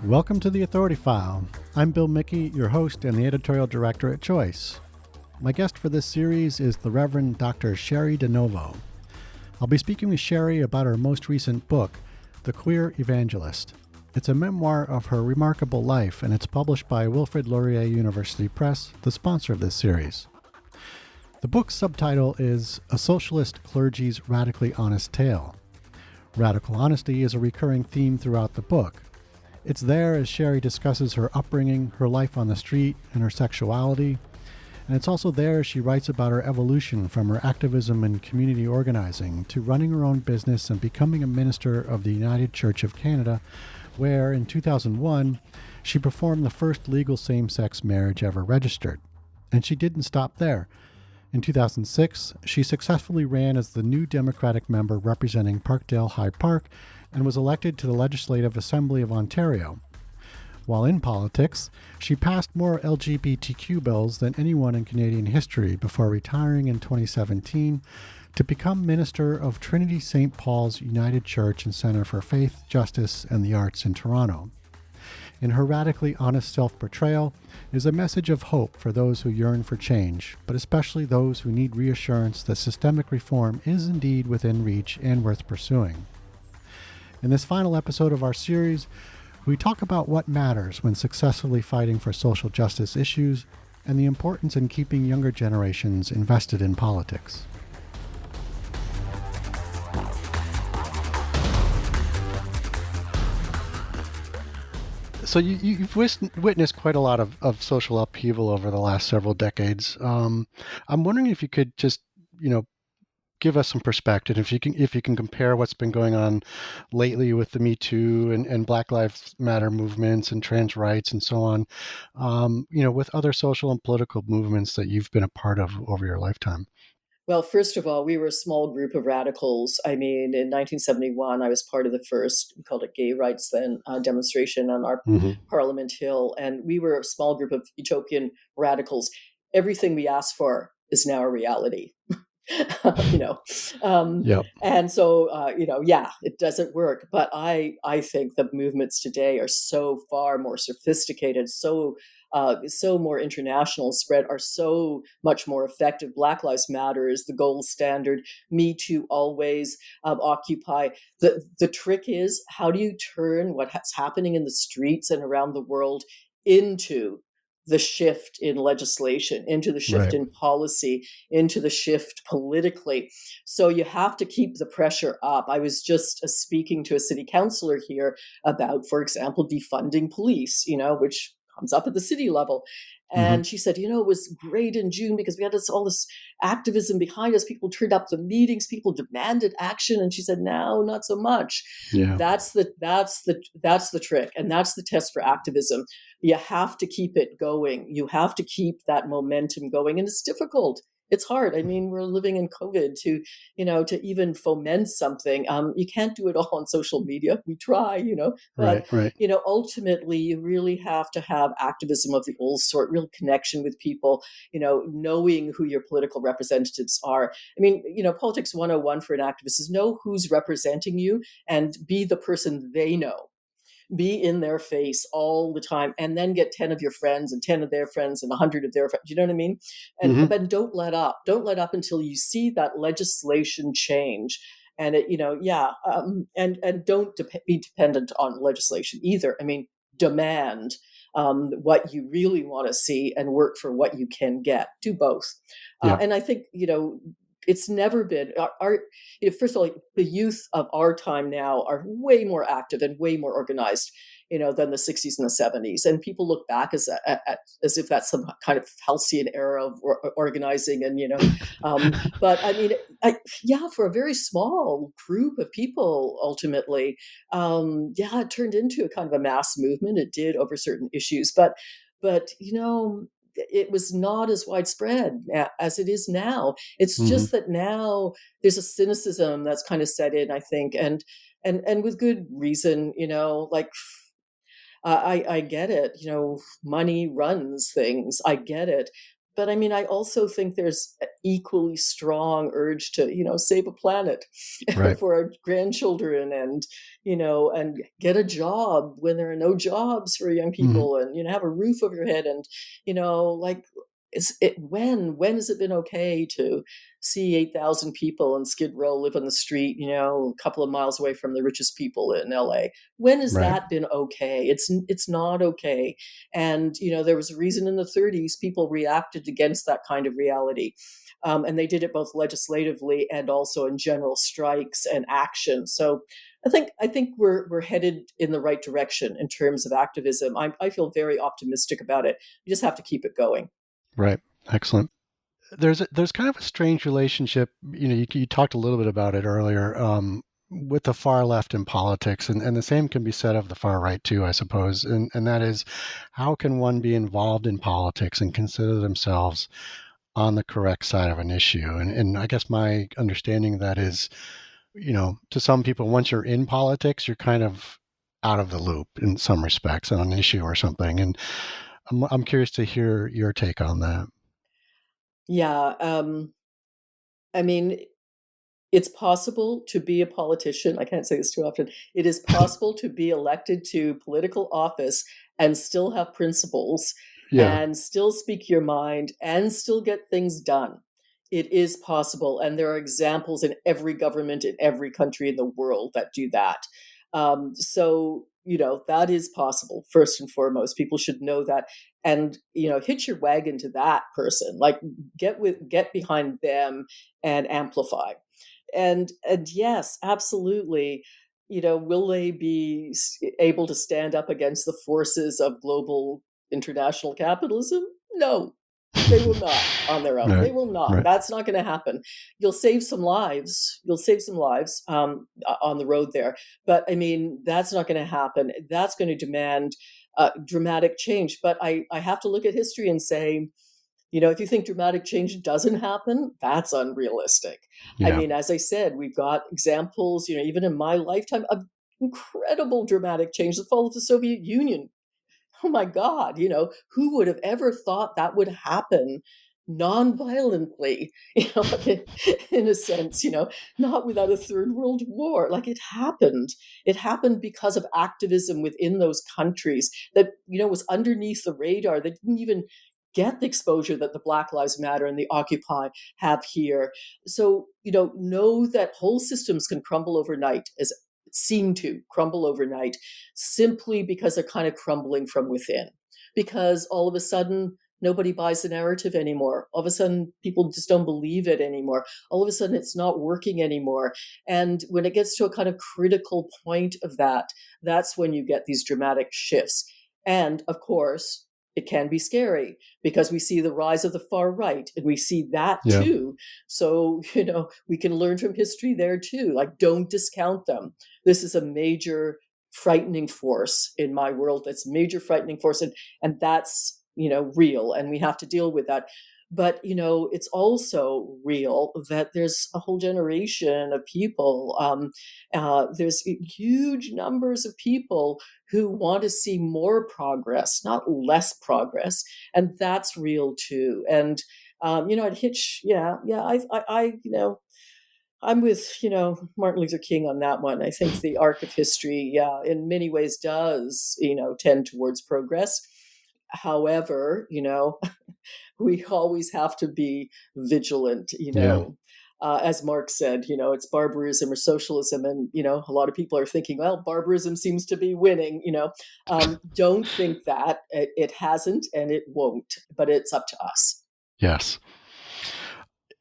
Welcome to the Authority File. I'm Bill Mickey, your host and the editorial director at Choice. My guest for this series is the Reverend Dr. Cheri DiNovo. I'll be speaking with Cheri about her most recent book, The Queer Evangelist. It's a memoir of her remarkable life, and it's published by Wilfrid Laurier University Press, the sponsor of this series. The book's subtitle is A Socialist Clergy's Radically Honest Tale. Radical honesty is a recurring theme throughout the book. It's there as Cheri discusses her upbringing, her life on the street, and her sexuality. And it's also there as she writes about her evolution from her activism and community organizing to running her own business and becoming a minister of the United Church of Canada, where in 2001, she performed the first legal same-sex marriage ever registered. And she didn't stop there. In 2006, she successfully ran as the new Democratic member representing Parkdale High Park and was elected to the Legislative Assembly of Ontario. While in politics, she passed more LGBTQ bills than anyone in Canadian history before retiring in 2017 to become Minister of Trinity St. Paul's United Church and Centre for Faith, Justice, and the Arts in Toronto. In her radically honest self-portrayal is a message of hope for those who yearn for change, but especially those who need reassurance that systemic reform is indeed within reach and worth pursuing. In this final episode of our series, we talk about what matters when successfully fighting for social justice issues and the importance in keeping younger generations invested in politics. So you've witnessed quite a lot of social upheaval over the last several decades. I'm wondering if you could just, give us some perspective. If you can compare what's been going on lately with the MeToo and Black Lives Matter movements and trans rights and so on, with other social and political movements that you've been a part of over your lifetime. Well, first of all, we were a small group of radicals. I mean, in 1971, I was part of the first, we called it Gay Rights then, demonstration on our Parliament Hill. And we were a small group of utopian radicals. Everything we asked for is now a reality. Yep. And so, it doesn't work. But I think the movements today are so far more sophisticated, so more international spread, are so much more effective. Black Lives Matter is the gold standard. Me Too always, Occupy. The trick is, how do you turn what's happening in the streets and around the world into the shift in legislation, into the shift in policy, into the shift politically. So you have to keep the pressure up. I was just speaking to a city councillor here about, for example, defunding police, which comes up at the city level. And she said, it was great in June because we had all this activism behind us. People turned up the meetings, people demanded action. And she said, no, not so much. Yeah. That's the trick. And that's the test for activism. You have to keep it going. You have to keep that momentum going. And it's difficult. It's hard. I mean, we're living in COVID to even foment something. You can't do it all on social media. We try, but, right. Ultimately you really have to have activism of the old sort, real connection with people, knowing who your political representatives are. I mean, politics 101 for an activist is know who's representing you and be the person they know. Be in their face all the time, and then get 10 of your friends and 10 of their friends and 100 of their friends. You know what I mean? And but don't let up. Don't let up until you see that legislation change. And and don't be dependent on legislation either. I mean, demand what you really want to see and work for what you can get. Do both. And I think it's never been first of all, the youth of our time now are way more active and way more organized, than the 60s and the 70s. And people look back as if that's some kind of halcyon era of organizing. And, but I mean, for a very small group of people, ultimately, it turned into a kind of a mass movement. It did over certain issues, but it was not as widespread as it is now. It's just that now there's a cynicism that's kind of set in, I think, and with good reason. I get it. Money runs things. I get it. But I mean, I also think there's an equally strong urge to, save a planet Right. for our grandchildren, and, and get a job when there are no jobs for young Hmm. people, and, have a roof over your head. And, like, when has it been okay to see 8,000 people in Skid Row live on the street, a couple of miles away from the richest people in LA? When has Right. that been okay? It's not okay. And, there was a reason in the 30s people reacted against that kind of reality. And they did it both legislatively and also in general strikes and action. So I think we're headed in the right direction in terms of activism. I feel very optimistic about it. You just have to keep it going. Right. Excellent. There's kind of a strange relationship. You talked a little bit about it earlier, with the far left in politics, and the same can be said of the far right too, I suppose. And that is, how can one be involved in politics and consider themselves on the correct side of an issue? And I guess my understanding of that is, to some people, once you're in politics, you're kind of out of the loop in some respects on an issue or something. And I'm curious to hear your take on that. Yeah. I mean, it's possible to be a politician. I can't say this too often. It is possible to be elected to political office and still have principles Yeah. and still speak your mind and still get things done. It is possible. And there are examples in every government in every country in the world that do that. So, that is possible, first and foremost. People should know that. And, hitch your wagon to that person. Like, get behind them and amplify. And yes, absolutely, will they be able to stand up against the forces of global international capitalism? No, they will not on their own. Right. They will not. Right. That's not going to happen. You'll save some lives on the road there, but I mean, that's not going to happen. That's going to demand dramatic change. But I have to look at history and say, if you think dramatic change doesn't happen, that's unrealistic. I Yeah. mean, as I said, we've got examples, even in my lifetime, of incredible dramatic change. The fall of the Soviet Union. Oh my God, who would have ever thought that would happen non-violently, in a sense, not without a third world war. Like, it happened. It happened because of activism within those countries that, was underneath the radar, that didn't even get the exposure that the Black Lives Matter and the Occupy have here. So, know that whole systems can crumble overnight, as seem to crumble overnight, simply because they're kind of crumbling from within. Because all of a sudden, nobody buys the narrative anymore. All of a sudden, people just don't believe it anymore. All of a sudden, it's not working anymore. And when it gets to a kind of critical point of that, that's when you get these dramatic shifts. And of course, it can be scary because we see the rise of the far right, and we see that Yeah. too. So, we can learn from history there too. Like, don't discount them. This is a major frightening force in my world. That's a major frightening force. And that's, real. And we have to deal with that. But, it's also real that there's a whole generation of people. There's huge numbers of people who want to see more progress, not less progress. And that's real too. And, I'd hitch, yeah, I'm with, Martin Luther King on that one. I think the arc of history, yeah, in many ways does, tend towards progress. However, we always have to be vigilant, Yeah. as Marx said, it's barbarism or socialism. And, a lot of people are thinking, well, barbarism seems to be winning, don't think that. It hasn't and it won't, but it's up to us. Yes.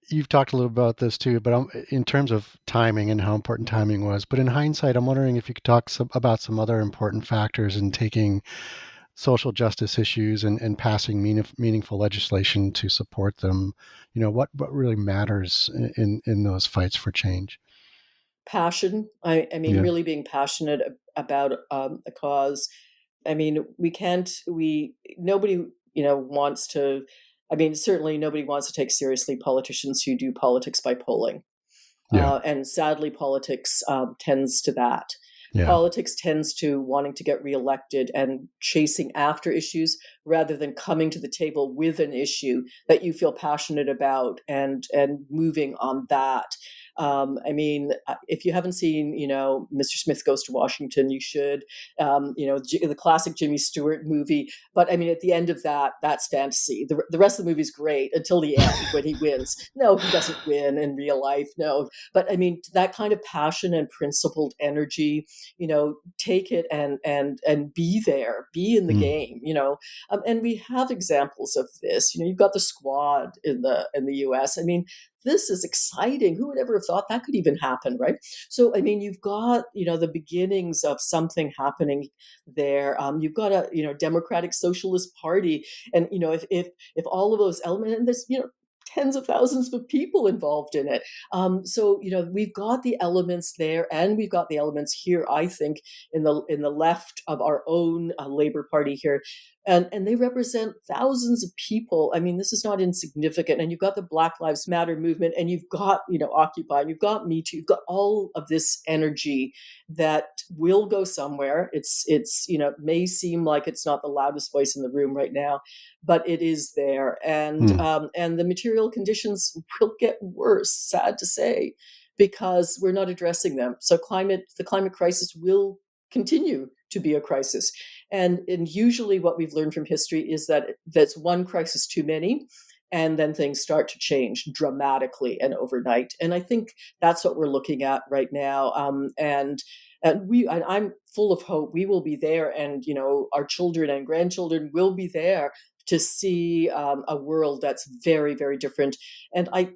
You've talked a little about this too, but in terms of timing and how important timing was. But in hindsight, I'm wondering if you could talk about some other important factors in taking social justice issues and passing meaningful legislation to support them. What really matters in those fights for change? Passion. I mean, Yeah. really being passionate about a cause. I mean, nobody, wants to, I mean, certainly nobody wants to take seriously politicians who do politics by polling. Yeah. And sadly, politics tends to that. Yeah. Politics tends to wanting to get reelected and chasing after issues rather than coming to the table with an issue that you feel passionate about and moving on that. I mean, if you haven't seen, Mr. Smith Goes to Washington, you should. The classic Jimmy Stewart movie. But I mean, at the end of that, that's fantasy. The rest of the movie is great until the end when he wins. No, he doesn't win in real life. No, but I mean, that kind of passion and principled energy, take it and be there, be in the game, and we have examples of this. You've got the Squad in the U.S. I mean, this is exciting. Who would ever have thought that could even happen, right? So, I mean, you've got, the beginnings of something happening there. You've got a, Democratic Socialist Party. And, if all of those elements, and there's, tens of thousands of people involved in it. So, we've got the elements there, and we've got the elements here, I think, in the left of our own Labour Party here. And they represent thousands of people. I mean, this is not insignificant. And you've got the Black Lives Matter movement, and you've got, Occupy, and you've got MeToo, you've got all of this energy that will go somewhere. It's may seem like it's not the loudest voice in the room right now, but it is there. And the material conditions will get worse, sad to say, because we're not addressing them. So the climate crisis will continue to be a crisis. And usually what we've learned from history is that that's one crisis too many, and then things start to change dramatically and overnight. And I think that's what we're looking at right now. And I'm full of hope. We will be there, and our children and grandchildren will be there to see a world that's very, very different. And I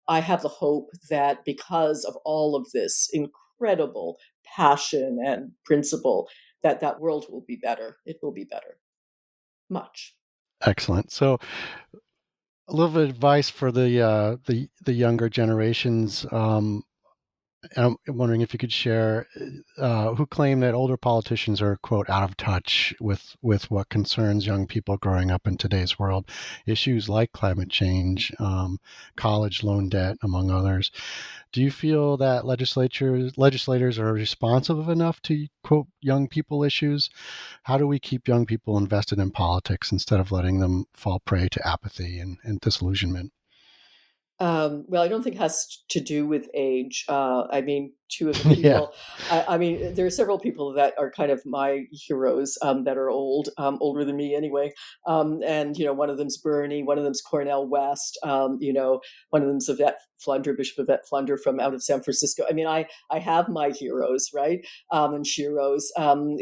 have the hope that because of all of this incredible passion and principle, that world will be better. It will be better. Much. Excellent. So a little bit of advice for the younger generations. I'm wondering if you could share who claim that older politicians are, quote, out of touch with what concerns young people growing up in today's world, issues like climate change, college loan debt, among others. Do you feel that legislators are responsive enough to, quote, young people issues? How do we keep young people invested in politics instead of letting them fall prey to apathy and disillusionment? Well, I don't think it has to do with age. I mean, two of the Yeah. people, I mean, there are several people that are kind of my heroes that are older than me anyway. And, one of them's Bernie, one of them's Cornel West, one of them's Bishop Yvette Flunder from out of San Francisco. I mean, I have my heroes, right? And sheroes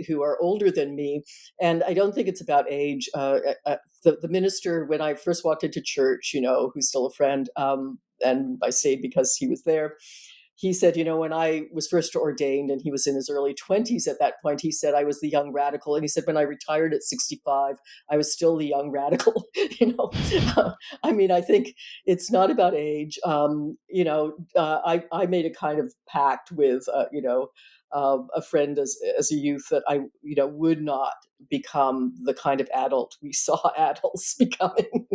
who are older than me. And I don't think it's about age. The minister, when I first walked into church, who's still a friend, and I say because he was there, he said, when I was first ordained, and he was in his early 20s at that point, he said, I was the young radical. And he said, when I retired at 65, I was still the young radical. I mean, I think it's not about age. I made a kind of pact with, a friend as a youth that I, would not become the kind of adult we saw adults becoming.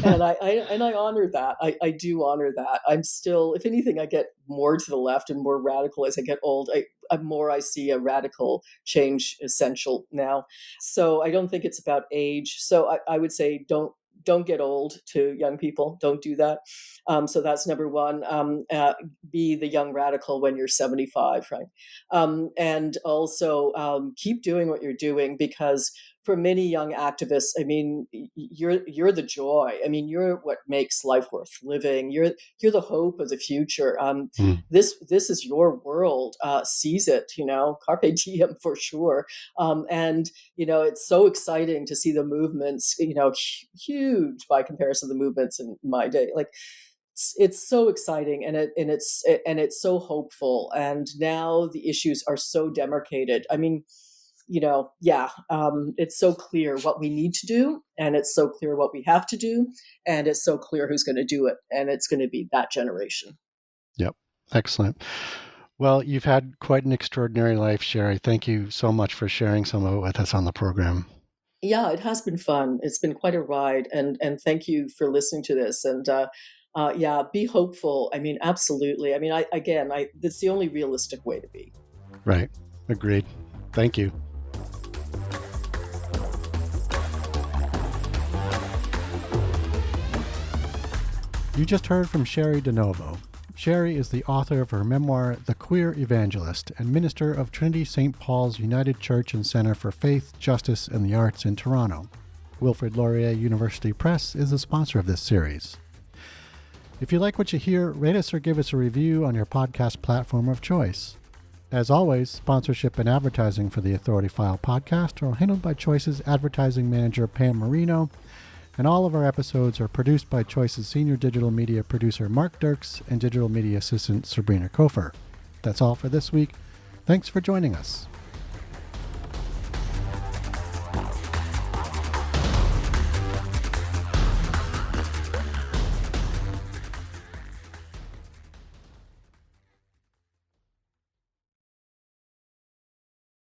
And I honor that. I do honor that. I'm still, if anything, I get more to the left and more radical as I get old. I see a radical change essential now. So I don't think it's about age. So I would say don't get old to young people. Don't do that. So that's number one. Be the young radical when you're 75, right? And also keep doing what you're doing, because for many young activists, I mean, you're the joy. I mean, you're what makes life worth living. You're the hope of the future. This is your world. Seize it. Carpe diem for sure. And it's so exciting to see the movements. Huge by comparison to the movements in my day. Like, it's so exciting, and it's so hopeful. And now the issues are so demarcated. I mean, it's so clear what we need to do, and it's so clear what we have to do, and it's so clear who's going to do it, and it's going to be that generation. Yep. Excellent. Well, you've had quite an extraordinary life, Cheri. Thank you so much for sharing some of it with us on the program. Yeah, it has been fun. It's been quite a ride, and thank you for listening to this. And be hopeful. I mean, absolutely. I mean, that's the only realistic way to be. Right. Agreed. Thank you. You just heard from Cheri DiNovo. Cheri is the author of her memoir, The Queer Evangelist, and minister of Trinity St. Paul's United Church and Center for Faith, Justice, and the Arts in Toronto. Wilfrid Laurier University Press is the sponsor of this series. If you like what you hear, rate us or give us a review on your podcast platform of choice. As always, sponsorship and advertising for the Authority File podcast are handled by Choice's advertising manager, Pam Marino, and all of our episodes are produced by Choice's senior digital media producer, Mark Dirks, and digital media assistant, Sabrina Kofer. That's all for this week. Thanks for joining us.